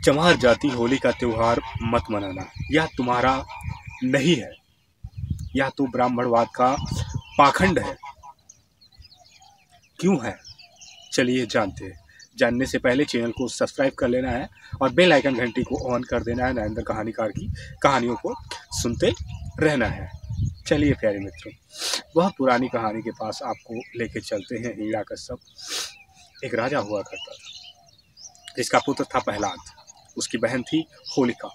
चमार जाति होली का त्योहार मत मनाना, यह तुम्हारा नहीं है, यह तो ब्राह्मणवाद का पाखंड है। क्यों है? चलिए जानते हैं। जानने से पहले चैनल को सब्सक्राइब कर लेना है और बेल आइकन घंटी को ऑन कर देना है। नरेंद्र कहानीकार की कहानियों को सुनते रहना है। चलिए प्यारे मित्रों, बहुत पुरानी कहानी के पास आपको लेके चलते हैं। हिरण्यकश्यप एक राजा हुआ करता था, जिसका पुत्र था प्रहलाद, उसकी बहन थी होलिका।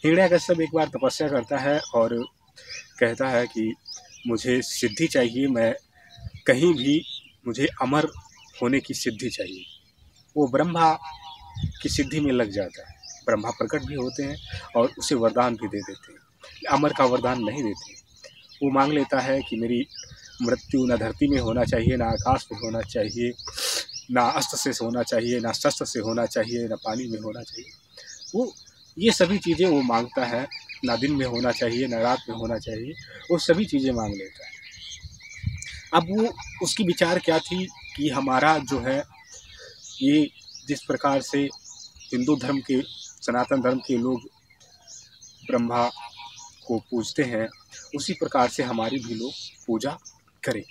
हिरण्यकश्यप एक बार तपस्या करता है और कहता है कि मुझे सिद्धि चाहिए, मैं कहीं भी मुझे अमर होने की सिद्धि चाहिए। वो ब्रह्मा की सिद्धि में लग जाता है। ब्रह्मा प्रकट भी होते हैं और उसे वरदान भी दे देते हैं, अमर का वरदान नहीं देते। वो मांग लेता है कि मेरी मृत्यु न धरती में होना चाहिए, ना आकाश में होना चाहिए, ना अस्त्र से होना चाहिए, ना शस्त्र से होना चाहिए, ना पानी में होना चाहिए। वो ये सभी चीज़ें वो मांगता है। ना दिन में होना चाहिए, ना रात में होना चाहिए, वो सभी चीज़ें मांग लेता है। अब वो उसकी विचार क्या थी कि हमारा जो है ये जिस प्रकार से हिंदू धर्म के, सनातन धर्म के लोग ब्रह्मा को पूजते हैं, उसी प्रकार से हमारी भी लोग पूजा करें।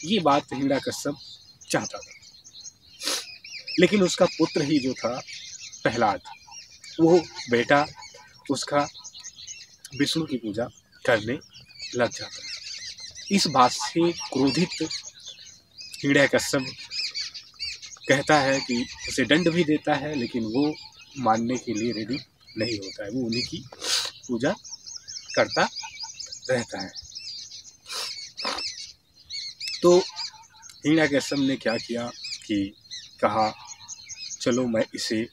ये बात हिरण्यकश्यप चाहता था। लेकिन उसका पुत्र ही जो था प्रहलाद, वो बेटा उसका विष्णु की पूजा करने लग जाता है। इस बात से क्रोधित हिरण्यकश्यप कहता है कि उसे दंड भी देता है, लेकिन वो मानने के लिए रेडी नहीं होता है। वो उन्हीं की पूजा करता रहता है। तो हिरण्यकश्यप ने क्या किया कि कहा, चलो मैं इसे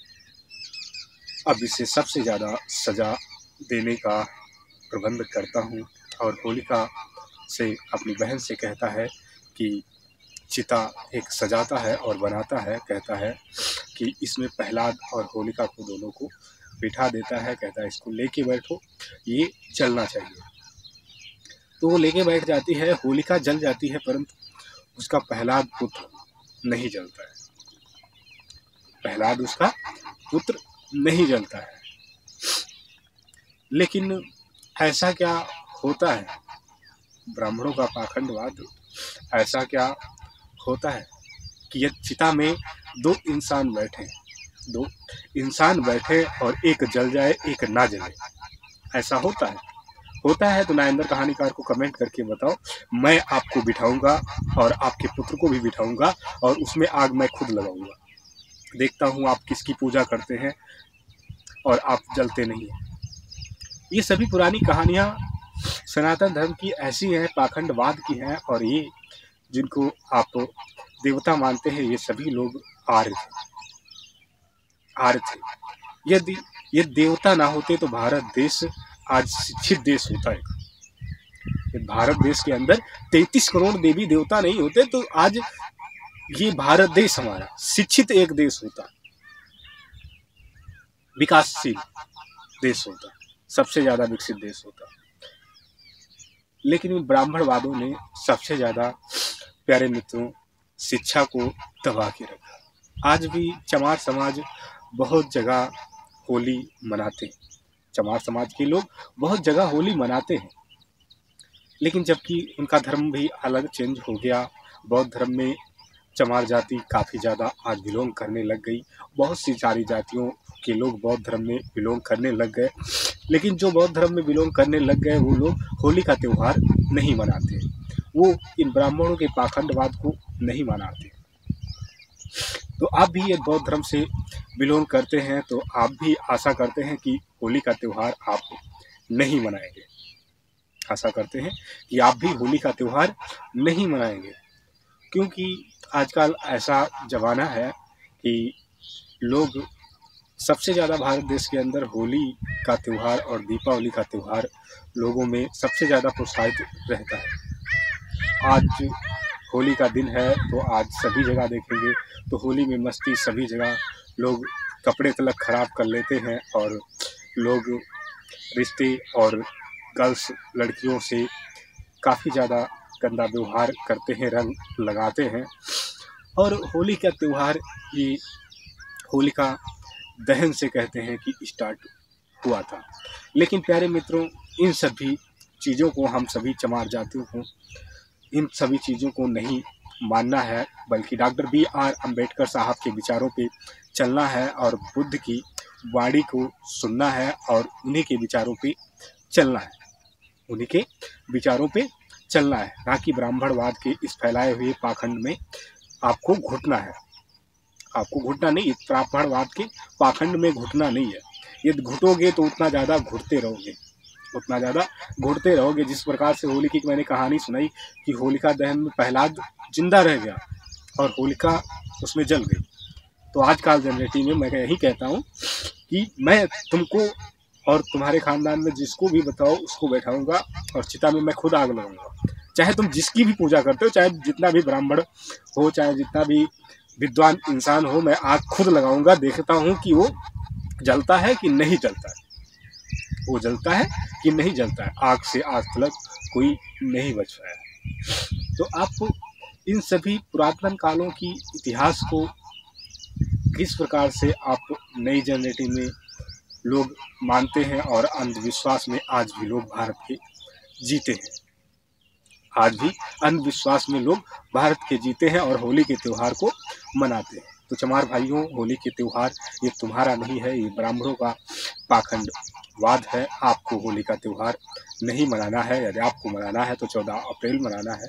सबसे ज़्यादा सज़ा देने का प्रबंध करता हूँ। और होलिका से, अपनी बहन से कहता है कि चिता एक सजाता है और बनाता है। कहता है कि इसमें प्रहलाद और होलिका को दोनों को बिठा देता है। कहता है इसको लेके बैठो, ये जलना चाहिए। तो वो लेके बैठ जाती है। होलिका जल जाती है, परंतु उसका प्रहलाद पुत्र नहीं जलता है। प्रहलाद उसका पुत्र नहीं जलता है। लेकिन ऐसा क्या होता है? ब्राह्मणों का पाखंडवाद ऐसा क्या होता है कि यदि चिता में दो इंसान बैठे और एक जल जाए, एक ना जले, ऐसा होता है? होता है तो नरेंद्र कहानीकार को कमेंट करके बताओ। मैं आपको बिठाऊंगा और आपके पुत्र को भी बिठाऊंगा और उसमें आग मैं खुद लगाऊंगा। देखता हूँ आप किसकी पूजा करते हैं और आप जलते नहीं हैं। ये सभी पुरानी कहानियाँ सनातन धर्म की ऐसी हैं, पाखंडवाद की हैं। और ये जिनको आप देवता मानते हैं, ये सभी लोग आर्य थे। यदि ये देवता ना होते तो भारत देश आज शिक्षित देश होता है। भारत देश के अंदर 33 करोड़ देवी देवता नहीं होते तो आज ये भारत देश हमारा शिक्षित एक देश होता, विकासशील देश होता, सबसे ज्यादा विकसित देश होता। लेकिन ब्राह्मणवादों ने सबसे ज्यादा, प्यारे मित्रों, शिक्षा को दबा के रखा। आज भी चमार समाज बहुत जगह होली मनाते हैं। चमार समाज के लोग बहुत जगह होली मनाते हैं, लेकिन जबकि उनका धर्म भी अलग चेंज हो गया। बौद्ध धर्म में चमार जाति काफ़ी ज़्यादा आज बिलोंग करने लग गई। बहुत सी सारी जातियों के लोग बौद्ध धर्म में बिलोंग करने लग गए। लेकिन जो बौद्ध धर्म में बिलोंग करने लग गए, वो लोग होली का त्यौहार नहीं मनाते। वो इन ब्राह्मणों के पाखंडवाद को नहीं मनाते। तो आप भी ये बौद्ध धर्म से बिलोंग करते हैं तो आप भी आशा करते हैं कि होली का त्यौहार आप नहीं मनाएंगे। आशा करते हैं कि आप भी होली का त्यौहार नहीं मनाएंगे, क्योंकि आजकल ऐसा ज़माना है कि लोग सबसे ज़्यादा भारत देश के अंदर होली का त्यौहार और दीपावली का त्यौहार लोगों में सबसे ज़्यादा प्रोत्साहित रहता है। आज होली का दिन है तो आज सभी जगह देखेंगे तो होली में मस्ती, सभी जगह लोग कपड़े तलक खराब कर लेते हैं और लोग रिश्ते और गर्ल्स, लड़कियों से काफ़ी ज़्यादा गंदा व्यवहार करते हैं, रंग लगाते हैं। और होली का त्यौहार ये होलिका दहन से कहते हैं कि स्टार्ट हुआ था। लेकिन प्यारे मित्रों, इन सभी चीज़ों को हम सभी चमार जातियों को इन सभी चीज़ों को नहीं मानना है, बल्कि डॉक्टर बी.आर. अम्बेडकर साहब के विचारों पे चलना है और बुद्ध की वाणी को सुनना है और उन्हीं के विचारों पे चलना है, उन्हीं के विचारों पे चलना है, ना कि ब्राह्मणवाद के इस फैलाए हुए पाखंड में आपको घुटना है। आपको घुटना नहीं, ब्राह्मणवाद के पाखंड में घुटना नहीं है। यदि घुटोगे तो उतना ज़्यादा घुटते रहोगे, उतना ज़्यादा घुटते रहोगे। जिस प्रकार से होलिका की मैंने कहानी सुनाई कि होलिका दहन में प्रहलाद जिंदा रह गया और होलिका उसमें जल गई। तो आजकल जनरेटिव में मैं यही कहता हूँ कि मैं तुमको और तुम्हारे खानदान में जिसको भी बताओ उसको बैठाऊंगा और चिता में मैं खुद आग लगाऊंगा। चाहे तुम जिसकी भी पूजा करते हो, चाहे जितना भी ब्राह्मण हो, चाहे जितना भी विद्वान इंसान हो, मैं आग खुद लगाऊंगा। देखता हूँ कि वो जलता है कि नहीं जलता है, वो जलता है कि नहीं जलता है। आग से आज तक कोई नहीं बच पाया। तो आप इन सभी पुरातन कालों की इतिहास को किस प्रकार से आप नई जनरेटिव में लोग मानते हैं और अंधविश्वास में आज भी लोग भारत के जीते हैं। आज भी अंधविश्वास में लोग भारत के जीते हैं और होली के त्यौहार को मनाते हैं। तो चमार भाइयों, होली के त्यौहार ये तुम्हारा नहीं है, ये ब्राह्मणों का पाखंडवाद है। आपको होली का त्यौहार नहीं मनाना है। यदि आपको मनाना है तो 14 अप्रैल मनाना है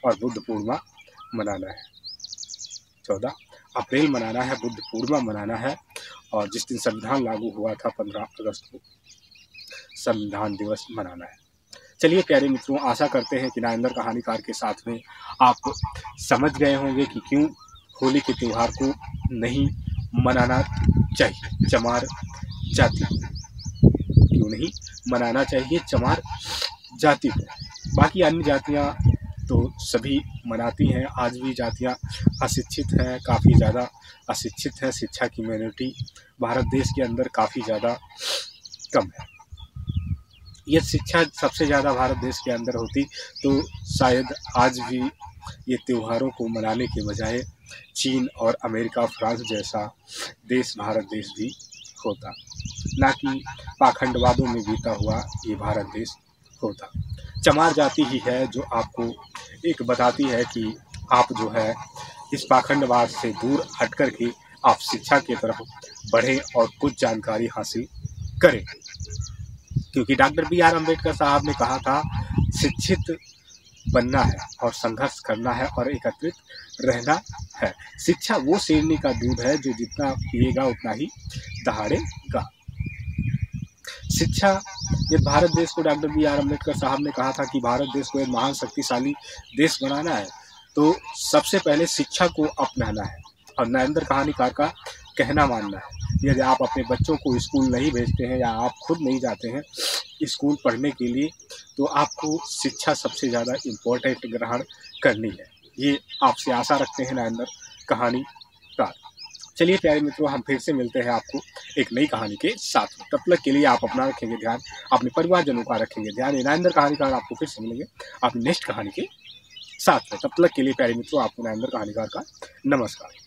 और बुद्ध पूर्णिमा मनाना है। 14 अप्रैल मनाना है, बुद्ध पूर्णिमा मनाना है। और जिस दिन संविधान लागू हुआ था 15 अगस्त को संविधान दिवस मनाना है। चलिए प्यारे मित्रों, आशा करते हैं कि नायंदर कहानीकार के साथ में आप समझ गए होंगे कि क्यों होली के त्यौहार को नहीं मनाना चाहिए चमार जाति को, क्यों नहीं मनाना चाहिए चमार जाति को। बाकी अन्य जातियां तो सभी मनाती हैं। आज भी जातियां अशिक्षित हैं, काफ़ी ज़्यादा अशिक्षित है। शिक्षा की माइनॉरिटी भारत देश के अंदर काफ़ी ज़्यादा कम है। ये शिक्षा सबसे ज़्यादा भारत देश के अंदर होती तो शायद आज भी ये त्योहारों को मनाने के बजाय चीन और अमेरिका, फ्रांस जैसा देश भारत देश भी होता, ना कि पाखंडवादों में बीता हुआ ये भारत देश होता। चमार जाति ही है जो आपको एक बताती है कि आप जो है इस पाखंडवाद से दूर हट कर के आप शिक्षा की तरफ बढ़ें और कुछ जानकारी हासिल करें। क्योंकि डॉक्टर बी.आर. अम्बेडकर साहब ने कहा था, शिक्षित बनना है और संघर्ष करना है और एकत्रित रहना है। शिक्षा वो शेरनी का दूध है जो जितना पिएगा उतना ही दहाड़ेगा। शिक्षा, ये भारत देश को डॉक्टर बी.आर. अम्बेडकर साहब ने कहा था कि भारत देश को एक महान शक्तिशाली देश बनाना है तो सबसे पहले शिक्षा को अपनाना है और नायंदर कहानीकार का कहना मानना है। यदि आप अपने बच्चों को स्कूल नहीं भेजते हैं या आप खुद नहीं जाते हैं स्कूल पढ़ने के लिए, तो आपको शिक्षा सबसे ज़्यादा इम्पोर्टेंट ग्रहण करनी है। ये आपसे आशा रखते हैं नायंदर कहानीकार। चलिए प्यारे मित्रों, हम फिर से मिलते हैं आपको एक नई कहानी के साथ में। तब तक के लिए आप अपना रखेंगे ध्यान, अपने परिवारजनों का रखेंगे ध्यान। नायंदर कहानीकार आपको फिर से मिलेंगे अपनी नेक्स्ट कहानी के साथ में। तब तक के लिए प्यारे मित्रों, आपको नायंदर कहानीकार का नमस्कार।